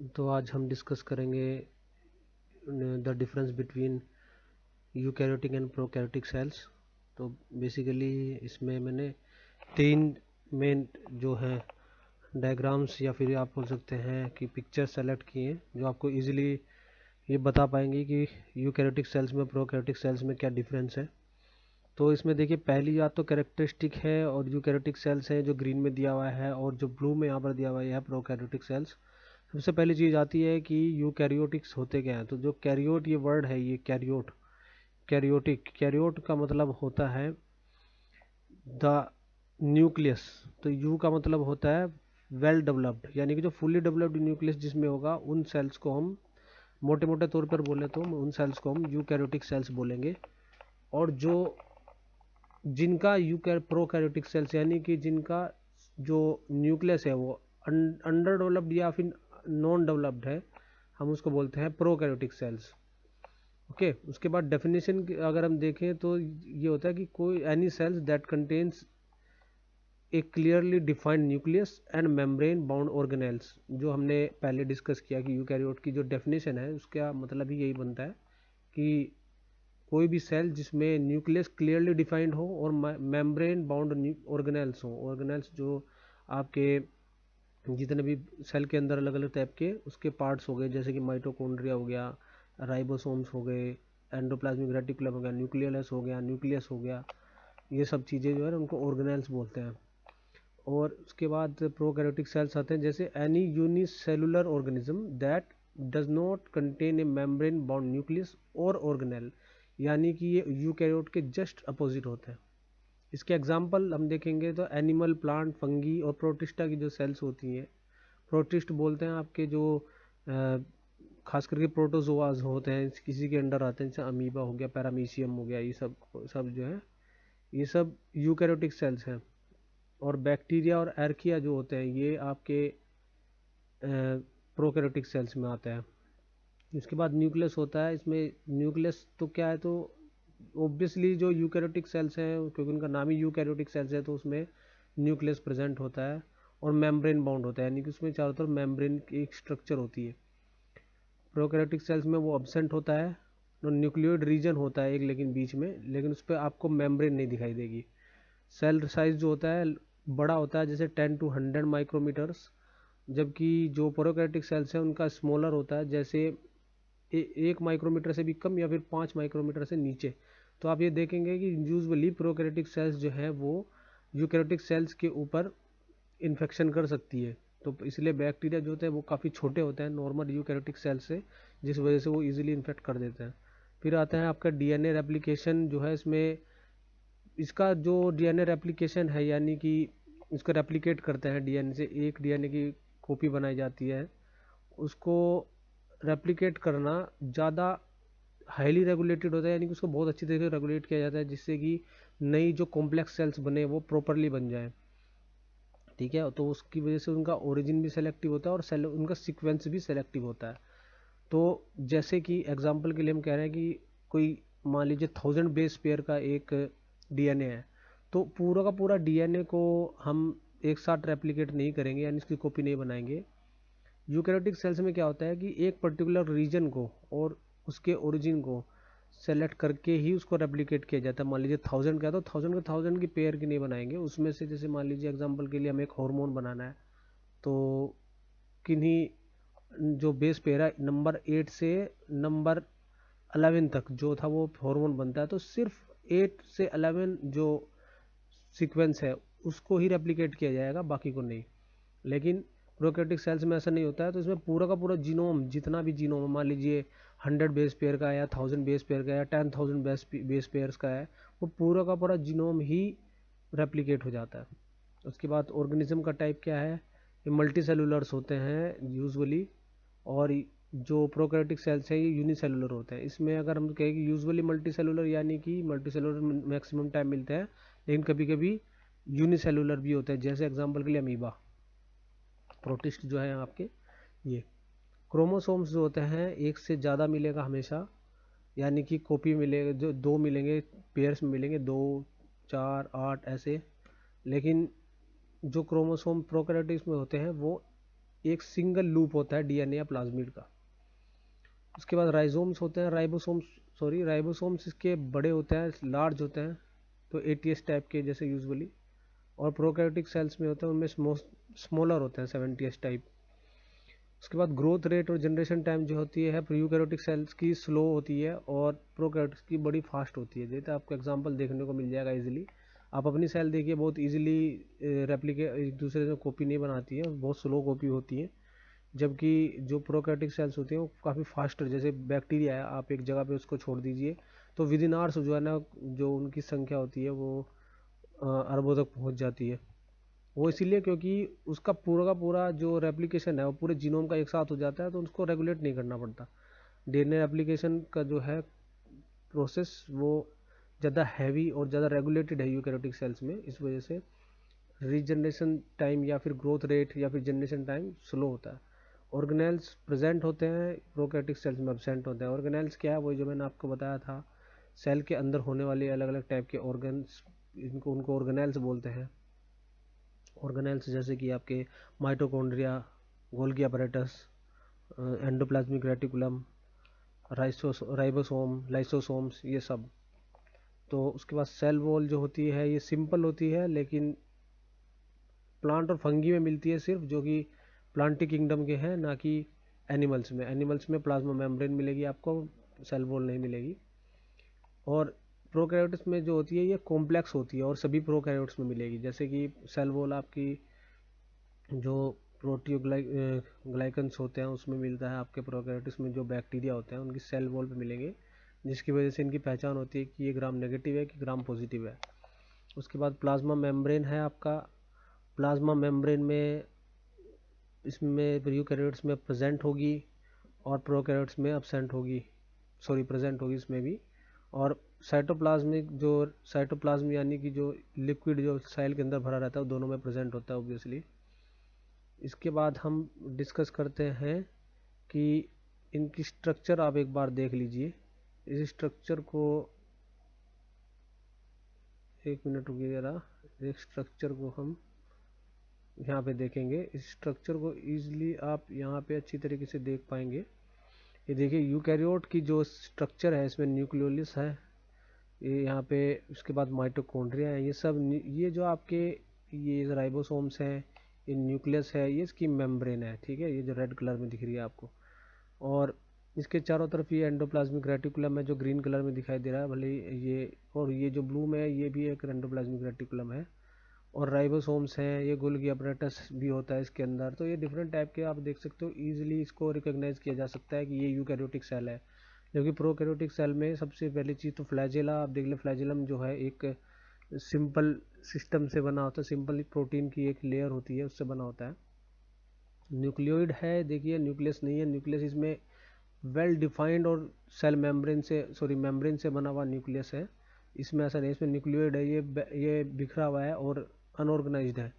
तो आज हम डिस्कस करेंगे the difference between eukaryotic and prokaryotic sales. तो बेसिकली इसमें मैंने तीन मेन जो हैं डायग्राम्स या फिर आप बोल सकते हैं कि पिक्चर सेलेक्ट किए हैं जो आपको इजीली ये बता पाएंगे कि यूकैरियोटिक सेल्स में प्रोकैरियोटिक सेल्स में क्या डिफरेंस है। तो इसमें देखिए पहली बात तो कैरेक्टरिस्टिक है और यूकैरियोटिक सेल्स है जो ग्रीन में दिया हुआ है और जो ब्लू में यहाँ पर दिया हुआ है प्रोकैरियोटिक सेल्स। सबसे पहली चीज़ आती है कि यूकैरियोटिक्स होते क्या हैं। तो जो कैरियोट ये वर्ड है, ये कैरियोट कैरियोट का मतलब होता है द न्यूक्लियस। तो यू का मतलब होता है वेल डेवलप्ड, यानी कि जो फुली डेवलप्ड न्यूक्लियस जिसमें होगा उन सेल्स को हम मोटे मोटे तौर पर बोले तो उन सेल्स को हम यूकैरियोटिक सेल्स बोलेंगे। और जो जिनका प्रोकैरियोटिक सेल्स यानी कि जिनका जो न्यूक्लियस है वो अंडर डेवलप्ड या फिर नॉन डेवलप्ड है, हम उसको बोलते हैं प्रोकैरियोटिक सेल्स। ओके, उसके बाद डेफिनेशन अगर हम देखें तो ये होता है कि कोई any cells that contains a clearly defined nucleus and membrane bound organelles. जो हमने पहले डिस्कस किया कि यूकैरियोट की जो डेफिनेशन है उसका मतलब ही यही बनता है कि कोई भी सेल जिसमें न्यूक्लियस क्लियरली डिफाइंड हो और मेम्ब्रेन बाउंड ऑर्गेनेल्स हो। ऑर्गेनेल्स जो आपके जितने भी सेल के अंदर अलग अलग टाइप के उसके पार्ट्स हो गए, जैसे कि माइटोकॉन्ड्रिया हो गया, राइबोसोम्स हो गए, एंडोप्लाज्मिक रेटिकुलम हो गया, न्यूक्लियस हो गया, ये सब चीज़ें जो है उनको ऑर्गेनेल्स बोलते हैं। और उसके बाद प्रोकैरियोटिक सेल्स आते हैं, जैसे any unicellular organism that does not contain a membrane bound nucleus और ऑर्गेनेल, यानी कि ये यूकैरियोट के जस्ट अपोजिट होते हैं। इसके एग्जांपल हम देखेंगे तो एनिमल, प्लांट, फंगी और प्रोटिस्टा की जो सेल्स होती हैं, प्रोटिस्ट बोलते हैं आपके जो खास करके प्रोटोजोआज होते हैं किसी के अंडर आते हैं, जैसे अमीबा हो गया, पैरामीशियम हो गया, ये सब सब जो है ये सब यूकैरियोटिक सेल्स हैं। और बैक्टीरिया और एर्किया जो होते हैं ये आपके प्रोकैरियोटिक सेल्स में आता है। इसके बाद न्यूक्लियस होता है, इसमें न्यूक्लियस तो क्या है, तो ऑब्वियसली जो यूकैरियोटिक सेल्स हैं क्योंकि उनका नाम ही यूकैरियोटिक सेल्स है तो उसमें न्यूक्लियस प्रेजेंट होता है और मेम्ब्रेन बाउंड होता है, यानी कि उसमें चारों तरफ मेम्ब्रेन की एक स्ट्रक्चर होती है। प्रोकैरियोटिक सेल्स में वो एब्सेंट होता है और न्यूक्लियोइड रीजन होता है एक लेकिन बीच में, लेकिन उस पर आपको मेम्ब्रेन नहीं दिखाई देगी। सेल साइज जो होता है बड़ा होता है, जैसे 10 to 100 माइक्रोमीटर्स, जबकि जो प्रोकैरियोटिक सेल्स हैं उनका स्मॉलर होता है, जैसे 1 माइक्रोमीटर से भी कम या फिर 5 माइक्रोमीटर से नीचे। तो आप ये देखेंगे कि यूजुअली प्रोकैरियोटिक सेल्स जो है वो यूकैरियोटिक सेल्स के ऊपर इन्फेक्शन कर सकती है। तो इसलिए बैक्टीरिया जो होते हैं वो काफ़ी छोटे होते हैं नॉर्मल यूकैरियोटिक सेल से, जिस वजह से वो इजीली इन्फेक्ट कर देते हैं। फिर आता है आपका डीएनए रेप्लिकेशन जो है, इसमें इसका जो डीएनए रेप्लिकेशन है यानी कि इसको रेप्लिकेट करते हैं, डीएनए से एक डीएनए की कॉपी बनाई जाती है, उसको रेप्लिकेट करना ज़्यादा हाईली रेगुलेटेड होता है, यानी कि उसको बहुत अच्छी तरीके से रेगुलेट किया जाता है जिससे कि नई जो कॉम्प्लेक्स सेल्स बने वो प्रॉपरली बन जाए। ठीक है, तो उसकी वजह से उनका ओरिजिन भी सेलेक्टिव होता है और उनका सीक्वेंस भी सेलेक्टिव होता है। तो जैसे कि एग्जांपल के लिए हम कह रहे हैं कि कोई मान लीजिए 1000 बेस पेयर का एक डीएनए है, तो पूरा का पूरा डीएनए को हम एक साथ रेप्लिकेट नहीं करेंगे, यानी इसकी कॉपी नहीं बनाएंगे। यूकैरियोटिक सेल्स में क्या होता है कि एक पर्टिकुलर रीजन को और उसके ओरिजिन को सेलेक्ट करके ही उसको रेप्लिकेट किया जाता है। मान लीजिए 1000 का है तो 1000 की पेयर की नहीं बनाएंगे, उसमें से जैसे मान लीजिए एग्जांपल के लिए हमें एक हार्मोन बनाना है, तो किन्हीं जो बेस पेयर है नंबर 8 से नंबर 11 तक जो था वो हार्मोन बनता है, तो सिर्फ 8 से 11 जो सीक्वेंस है उसको ही रेप्लिकेट किया जाएगा, बाकी को नहीं। लेकिन प्रोकैरियोटिक सेल्स में ऐसा नहीं होता है, तो इसमें पूरा का पूरा जीनोम, जितना भी जीनोम है, मान लीजिए 100 बेस पेयर का है या 1000 बेस पेयर का है या 10,000 बेस पेयर्स का है, वो पूरा का पूरा जीनोम ही रेप्लिकेट हो जाता है। उसके बाद ऑर्गेनिज्म का टाइप क्या है, ये मल्टी सेलुलर्स होते हैं यूजुअली, और जो प्रोकैरियोटिक सेल्स हैं ये यूनिसेलुलर होते हैं। इसमें अगर हम कहें कि यूजुअली मल्टी सेलुलर यानी कि मल्टी सेलुलर मैक्सिमम टाइम मिलते हैं, लेकिन कभी कभी यूनिसेलुलर भी होते हैं, जैसे एग्जांपल के लिए अमीबा, प्रोटिस्ट जो है आपके ये। क्रोमोसोम्स जो होते हैं एक से ज़्यादा मिलेगा हमेशा, यानी कि कॉपी मिलेगा जो दो मिलेंगे, पेयर्स में मिलेंगे 2, 4, 8 ऐसे। लेकिन जो क्रोमोसोम प्रोकैरियोटिक्स में होते हैं वो एक सिंगल लूप होता है डीएनए या प्लाज्मिड का। उसके बाद राइजोम्स होते हैं, राइबोसोम्स इसके बड़े होते हैं, लार्ज होते हैं, तो एटीएस टाइप के जैसे यूजुअली। और प्रोकैरियोटिक सेल्स में होते हैं, उनमें स्मॉलर होते हैं, 70s टाइप। उसके बाद ग्रोथ रेट और जनरेशन टाइम जो होती है यूकैरियोटिक सेल्स की स्लो होती है और प्रोकैरियोटिक्स की बड़ी फास्ट होती है। जैसे आपको एग्जांपल देखने को मिल जाएगा इजीली। आप अपनी सेल देखिए, बहुत इजीली रेप्लिकेट एक दूसरे से कॉपी नहीं बनाती है, बहुत स्लो कॉपी होती है। जबकि जो प्रोकैरियोटिक सेल्स होती हैं वो काफ़ी फास्टर, जैसे बैक्टीरिया है, आप एक जगह पे उसको छोड़ दीजिए तो विद इन आवर्स जो है ना, जो उनकी संख्या होती है वो अरबों तक पहुंच जाती है। वो इसीलिए क्योंकि उसका पूरा का पूरा जो रेप्लिकेशन है वो पूरे जीनोम का एक साथ हो जाता है, तो उसको रेगुलेट नहीं करना पड़ता। डीएनए रेप्लिकेशन का जो है प्रोसेस वो ज़्यादा हैवी और ज़्यादा रेगुलेटेड है यूकैरियोटिक सेल्स में। इस वजह से रीजनरेशन टाइम या फिर ग्रोथ रेट या फिर जनरेशन टाइम स्लो होता है। ऑर्गेनेल्स प्रेजेंट होते हैं, प्रोकैरियोटिक सेल्स में एब्सेंट होते हैं। ऑर्गेनेल्स क्या है, वही जो मैंने आपको बताया था, सेल के अंदर होने वाले अलग अलग टाइप के ऑर्गन्स, उनको ऑर्गेनेल्स बोलते हैं। ऑर्गेनेल्स जैसे कि आपके mitochondria, Golgi apparatus, endoplasmic reticulum, ribosome, lysosomes, ये सब। तो उसके बाद सेल वॉल जो होती है ये सिंपल होती है, लेकिन प्लांट और फंगी में मिलती है सिर्फ, जो कि प्लांटी किंगडम के हैं, ना कि एनिमल्स में प्लाज्मा मेम्ब्रेन मिलेगी आपको, सेल वॉल नहीं मिलेगी। और प्रोकैरियोट्स में जो होती है ये कॉम्प्लेक्स होती है और सभी प्रोकैरियोट्स में मिलेगी। जैसे कि सेल वॉल आपकी जो प्रोटियोग्लाइकन्स होते हैं उसमें मिलता है, आपके प्रोकैरियोट्स में जो बैक्टीरिया होते हैं उनकी सेल वॉल पे मिलेंगे, जिसकी वजह से इनकी पहचान होती है कि ये ग्राम नेगेटिव है कि ग्राम पॉजिटिव है। उसके बाद प्लाज्मा मेम्ब्रेन है आपका। प्लाज्मा मेम्ब्रेन में इसमें यूकैरियोट्स में प्रेजेंट होगी और प्रोकैरियोट्स में एब्सेंट होगी, प्रेजेंट होगी इसमें भी। और साइटोप्लाज्म यानी कि जो लिक्विड जो सेल के अंदर भरा रहता है वो दोनों में प्रेजेंट होता है ऑब्वियसली। इसके बाद हम डिस्कस करते हैं कि इनकी स्ट्रक्चर आप एक बार देख लीजिए। इस स्ट्रक्चर को, एक मिनट रुकिए ज़रा, इस स्ट्रक्चर को हम यहाँ पे देखेंगे। इस स्ट्रक्चर को ईजिली आप यहाँ पे अच्छी तरीके से देख पाएंगे। ये देखिए यूकैरियोट की जो स्ट्रक्चर है, इसमें न्यूक्लियोलस है, ये यहाँ पे, उसके बाद माइटोकॉन्ड्रिया है, ये सब, ये जो आपके ये राइबोसोम्स हैं, ये न्यूक्लियस है, ये इसकी मेम्ब्रेन है, ठीक है, ये जो रेड कलर में दिख रही है आपको। और इसके चारों तरफ ये एंडोप्लाज्मिक रेटिकुलम है जो ग्रीन कलर में दिखाई दे रहा है भले ये, और ये जो ब्लू में है ये भी एक एंडोप्लाज्मिक रेटिकुलम है। और राइबोसोम्स हैं, ये गोल्गी अपैरेटस भी होता है इसके अंदर। तो ये डिफरेंट टाइप के आप देख सकते हो, ईजिली इसको रिकॉग्नाइज किया जा सकता है कि ये यूकैरियोटिक सेल है। जबकि प्रोकैरियोटिक सेल में सबसे पहली चीज़ तो फ्लैजेला, आप देख ले, फ्लैजेलम जो है एक सिंपल सिस्टम से बना होता है, सिंपल प्रोटीन की एक लेयर होती है उससे बना होता है। न्यूक्लियोइड है, देखिए न्यूक्लियस नहीं है, न्यूक्लियस इसमें वेल डिफाइंड और सेल मेम्ब्रेन से बना हुआ न्यूक्लियस है। इसमें ऐसा नहीं, इसमें न्यूक्लियोइड है, ये बिखरा हुआ है और अनऑर्गेनाइज्ड है।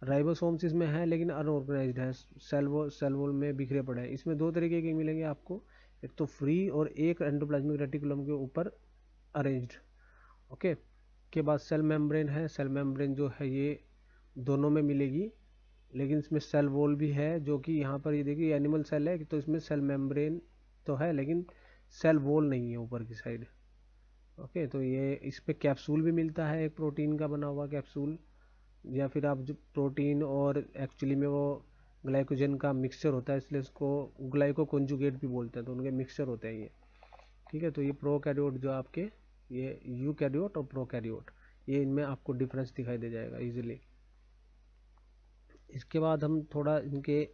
राइबोसोम्स इसमें है लेकिन अनऑर्गेनाइज्ड है, सेल वॉल में बिखरे पड़े हैं। इसमें दो तरीके के मिलेंगे आपको, एक तो फ्री और एक एंडोप्लाज्मिक रेटिकुलम के ऊपर अरेंज्ड। ओके, के बाद सेल मेम्ब्रेन है, सेल मेम्ब्रेन जो है ये दोनों में मिलेगी, लेकिन इसमें सेल वॉल भी है, जो कि यहाँ पर ये देखिए एनिमल सेल है तो इसमें सेल मेम्ब्रेन तो है लेकिन सेल वॉल नहीं है ऊपर की साइड। ओके, तो ये इस पे कैप्सूल भी मिलता है, एक प्रोटीन का बना हुआ कैप्सूल, या फिर आप जो प्रोटीन और एक्चुअली में वो ग्लाइकोजन का मिक्सचर होता है, इसलिए इसको ग्लाइको कॉन्जुगेट भी बोलते हैं, तो उनके मिक्सचर होते हैं ये। ठीक है, तो ये प्रोकैरियोट जो आपके, ये यूकैरियोट और प्रोकैरियोट, ये इनमें आपको डिफरेंस दिखाई दे जाएगा इजीली। इसके बाद हम थोड़ा इनके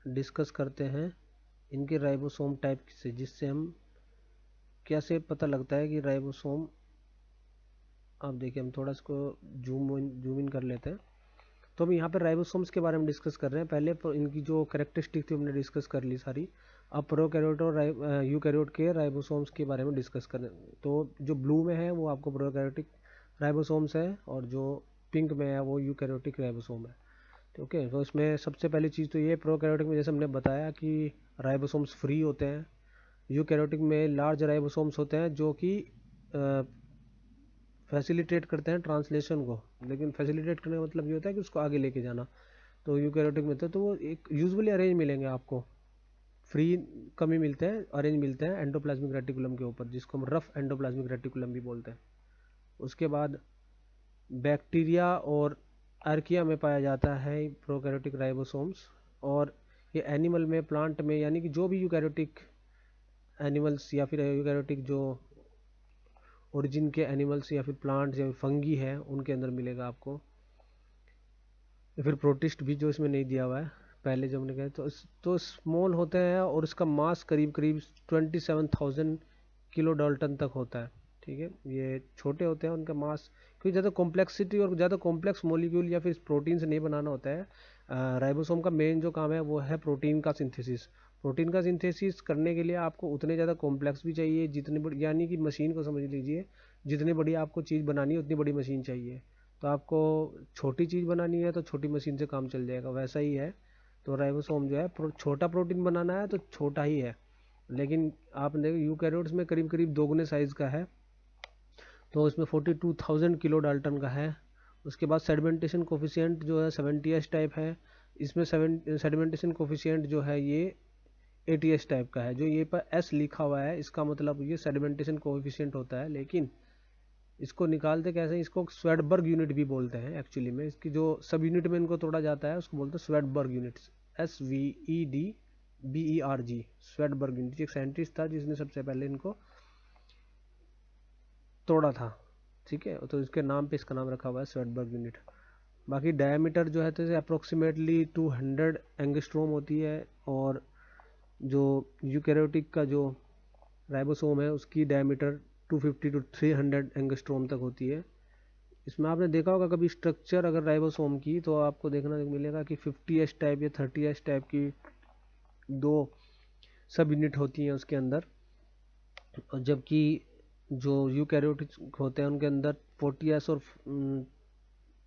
डिस्कस करते हैं इनके राइबोसोम टाइप से, जिससे हम कैसे पता लगता है कि राइबोसोम, आप देखिए हम थोड़ा इसको जूम इन कर लेते हैं। तो हम यहाँ पर राइबोसोम्स के बारे में डिस्कस कर रहे हैं। पहले इनकी जो कैरेक्टरिस्टिक थी हमने डिस्कस कर ली सारी। अब प्रोकैरियोट और यूकैरियोट के राइबोसोम्स के बारे में डिस्कस करें। तो जो ब्लू में है वो आपको प्रोकैरियोटिक राइबोसोम्स है, और जो पिंक में है वो यूकैरियोटिक राइबोसोम है। ओके, तो इसमें सबसे पहली चीज़ तो ये, प्रोकैरियोटिक में जैसे हमने बताया कि राइबोसोम्स फ्री होते हैं, यूकैरियोटिक में लार्ज राइबोसोम्स होते हैं जो कि फैसिलिटेट करते हैं ट्रांसलेशन को। लेकिन फैसिलिटेट करने का मतलब ये होता है कि उसको आगे लेके जाना। तो यूकैरियोटिक में तो वो एक यूजुअली अरेंज मिलेंगे आपको, फ्री कम ही मिलते हैं, अरेंज मिलते हैं एंडोप्लाज्मिक रेटिकुलम के ऊपर, जिसको हम रफ एंडोप्लाज्मिक रेटिकुलम भी बोलते हैं। उसके बाद बैक्टीरिया और आर्किया में पाया जाता है प्रोकैरियोटिक राइबोसोम्स। और ये एनिमल में, प्लांट में, यानी कि जो भी यूकैरियोटिक एनिमल्स या फिर यूकैरियोटिक जो ओरिजिन के एनिमल्स या फिर प्लांट्स या फिर फंगी है उनके अंदर मिलेगा आपको। फिर प्रोटिस्ट भी जो इसमें नहीं दिया हुआ है, पहले जो हमने कहा तो स्मॉल होते हैं और इसका मास करीब करीब 27,000 किलो डाल्टन तक होता है। ठीक है, ये छोटे होते हैं उनका मास, क्योंकि ज़्यादा कॉम्प्लेक्सिटी और ज़्यादा कॉम्प्लेक्स मॉलिक्यूल या फिर प्रोटीन से नहीं बनाना होता है। राइबोसोम का मेन जो काम है वो है प्रोटीन का सिंथेसिस। प्रोटीन का सिंथेसिस करने के लिए आपको उतने ज़्यादा कॉम्प्लेक्स भी चाहिए, जितनी बड़ी, यानी कि मशीन को समझ लीजिए, जितनी बड़ी आपको चीज़ बनानी है उतनी बड़ी मशीन चाहिए। तो आपको छोटी चीज़ बनानी है तो छोटी मशीन से काम चल जाएगा, वैसा ही है। तो राइबोसोम जो है छोटा प्रोटीन बनाना है तो छोटा ही है, लेकिन आप देखो यूकैरियोट्स में करीब करीब दोगुने साइज़ का है, तो इसमें 42,000 किलो डाल्टन का है। उसके बाद सेडिमेंटेशन कोफिशिएंट जो है 70s टाइप है। इसमें सेडिमेंटेशन कोफिशिएंट जो है ये 80s टाइप का है। जो ये पर एस लिखा हुआ है इसका मतलब ये सेडिमेंटेशन कोफिशिएंट होता है, लेकिन इसको निकालते कैसे, इसको स्वेडबर्ग यूनिट भी बोलते हैं एक्चुअली में। इसकी जो सब यूनिट में इनको तोड़ा जाता है उसको बोलते हैं Svedberg units, SVEDBERG, Svedberg unit. एक साइंटिस्ट था जिसने सबसे पहले इनको तोड़ा था। ठीक है, तो इसके नाम पे इसका नाम रखा हुआ है स्वेडबर्ग यूनिट। बाकी डायमीटर जो है तो अप्रोक्सीमेटली 200 एंगस्ट्रोम होती है, और जो यूकैरियोटिक का जो राइबोसोम है उसकी डायमीटर 250 to 300 एंगस्ट्रोम तक होती है। इसमें आपने देखा होगा कभी स्ट्रक्चर अगर राइबोसोम की, तो आपको देखना मिलेगा कि 50s टाइप या 30s टाइप की दो सब यूनिट होती हैं उसके अंदर, और जबकि जो यूकैरियोटिक होते हैं उनके अंदर 40s और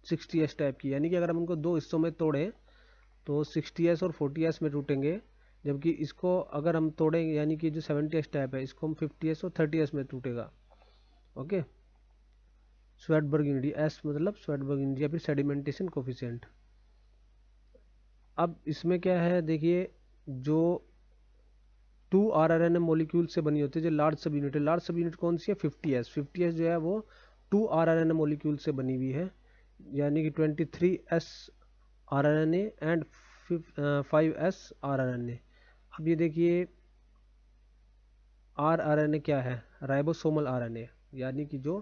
60s टाइप की, यानी कि अगर हम उनको दो हिस्सों में तोड़ें तो 60s और 40s में टूटेंगे, जबकि इसको अगर हम तोड़ेंगे, यानी कि जो 70s टाइप है इसको हम 50s और 30s में टूटेगा। ओके, स्वेडबर्ग यूनिट, एस मतलब स्वेडबर्ग यूनिट या फिर सेडिमेंटेशन कोफिशिएंट। अब इसमें क्या है देखिए, जो 2 RNA मॉलिक्यूल से बनी होती है जो लार्ज सब यूनिट है, लार्ज सब यूनिट कौन सी है, 50s। 50s जो है वो 2 RNA मॉलिक्यूल से बनी हुई है, यानी कि 23s RNA and 5s RNA। अब ये देखिए RNA क्या है, राइबोसोमल RNA, यानी कि जो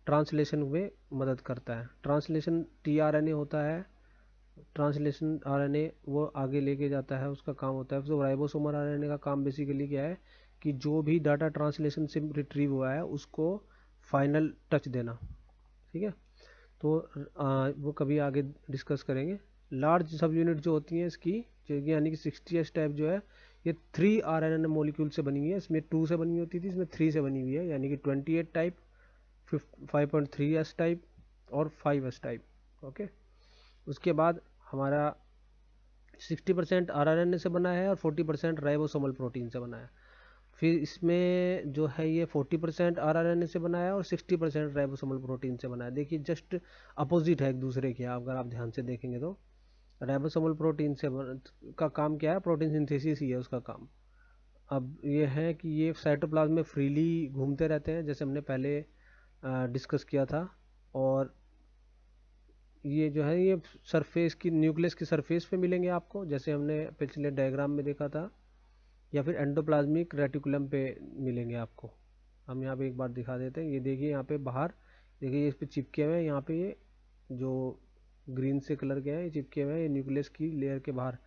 ट्रांसलेशन में मदद करता है। ट्रांसलेशन tRNA होता है, ट्रांसलेशन RNA वो आगे लेके जाता है, उसका काम होता है। तो राइबोसोमल RNA का काम बेसिकली क्या है कि जो भी डाटा ट्रांसलेशन से रिट्रीव हुआ है उसको फाइनल टच देना। ठीक है, तो वो कभी आगे डिस्कस करेंगे। लार्ज सब यूनिट जो होती हैं इसकी, यानी कि 60s टाइप जो है ये 3 RNA मॉलिक्यूल से बनी हुई है। इसमें 2 से बनी होती थी, इसमें 3 से बनी हुई है, यानी कि 28 टाइप, 5.3s टाइप और 5s टाइप। ओके, उसके बाद हमारा 60% RNA से बना है और 40% राइबोसोमल प्रोटीन से बना है। फिर इसमें जो है ये 40% RNA से बना है और 60% राइबोसोमल प्रोटीन से बना है। देखिए जस्ट अपोजिट है एक दूसरे के, अगर आप ध्यान से देखेंगे तो राइबोसोमल प्रोटीन से का काम क्या है, प्रोटीन सिंथेसिस ही है उसका काम। अब ये है कि ये साइटोप्लाज्म में फ्रीली घूमते रहते हैं, जैसे हमने पहले डिस्कस किया था। और ये जो है ये सरफेस की, न्यूक्लियस की सरफेस पे मिलेंगे आपको, जैसे हमने पिछले डायग्राम में देखा था, या फिर एंडोप्लाज्मिक रेटिकुलम पे मिलेंगे आपको। हम यहाँ पे एक बार दिखा देते हैं, ये देखिए यहाँ पे बाहर देखिए इस पे चिपके हुए हैं, यहाँ पे ये जो ग्रीन से कलर के हैं ये चिपके हुए हैं, ये न्यूक्लियस की लेयर के बाहर।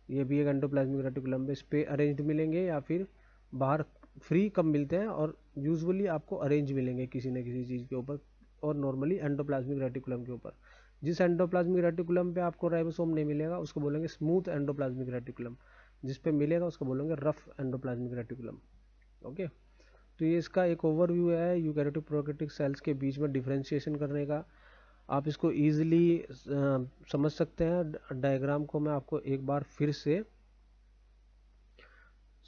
ये भी एक एंडोप्लाज्मिक रेटिकुलम पे, इस पे अरेंज्ड मिलेंगे या फिर बाहर फ्री कम मिलते हैं, और यूजुअली आपको अरेंज मिलेंगे किसी न किसी चीज़ के ऊपर, और नॉर्मली एंडोप्लाज्मिक रेटिकुलम के ऊपर। जिस एंडोप्लाज्मिक रेटिकुलम पे आपको राइबोसोम नहीं मिलेगा उसको बोलेंगे स्मूथ एंडोप्लाज्मिक रेटिकुलम, जिस पे मिलेगा उसको बोलेंगे रफ एंडोप्लाज्मिक रेटिकुलम। ओके, तो ये इसका एक ओवरव्यू है यूकैरियोटिक प्रोकैरियोटिक सेल्स के बीच में डिफरेंशिएशन करने का। आप इसको ईजिली समझ सकते हैं। डायग्राम को मैं आपको एक बार फिर से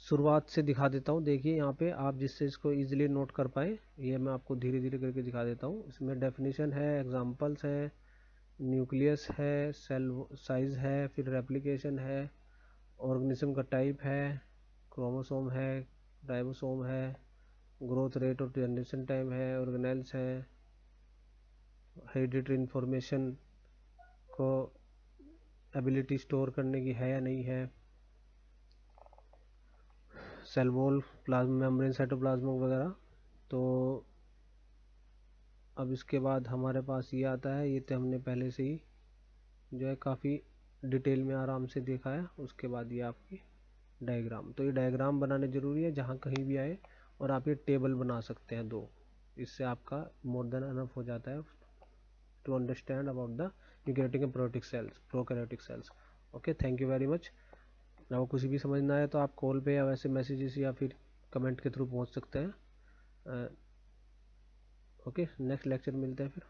शुरुआत से दिखा देता हूँ। देखिए यहाँ पे आप जिससे इसको ईजिली नोट कर पाए, ये मैं आपको धीरे धीरे करके दिखा देता हूँ। इसमें डेफिनेशन है, एग्जांपल्स हैं, न्यूक्लियस है, सेल साइज है, फिर रेप्लिकेशन है, ऑर्गेनिज्म का टाइप है, क्रोमोसोम है, राइबोसोम है, ग्रोथ रेट और जनरेशन टाइम है, ऑर्गेनेल्स है, हेरिडिटरी इंफॉर्मेशन को एबिलिटी स्टोर करने की है या नहीं है, cell wall, plasma membrane, cytoplasm वगैरह। तो अब इसके बाद हमारे पास ये आता है, ये तो हमने पहले से ही जो है काफ़ी डिटेल में आराम से देखा है। उसके बाद ये आपकी डायग्राम, तो ये डायग्राम बनाने ज़रूरी है जहाँ कहीं भी आए, और आप ये टेबल बना सकते हैं 2, इससे आपका मोर देन अनफ हो जाता है to understand about the eukaryotic and prokaryotic cells. Okay, thank you very much. आपको कुछ भी समझना है तो आप कॉल पे या वैसे मैसेजेस या फिर कमेंट के थ्रू पहुंच सकते हैं। ओके, नेक्स्ट लेक्चर मिलते हैं फिर।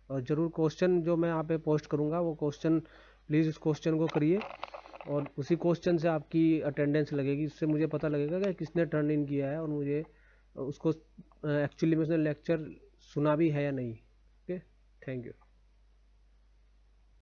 और ज़रूर क्वेश्चन जो मैं यहाँ पे पोस्ट करूँगा वो क्वेश्चन प्लीज़ उस क्वेश्चन को करिए, और उसी क्वेश्चन से आपकी अटेंडेंस लगेगी, इससे मुझे पता लगेगा कि किसने टर्न इन किया है और मुझे उसको एक्चुअली में उसने लेक्चर सुना भी है या नहीं। Okay, thank you.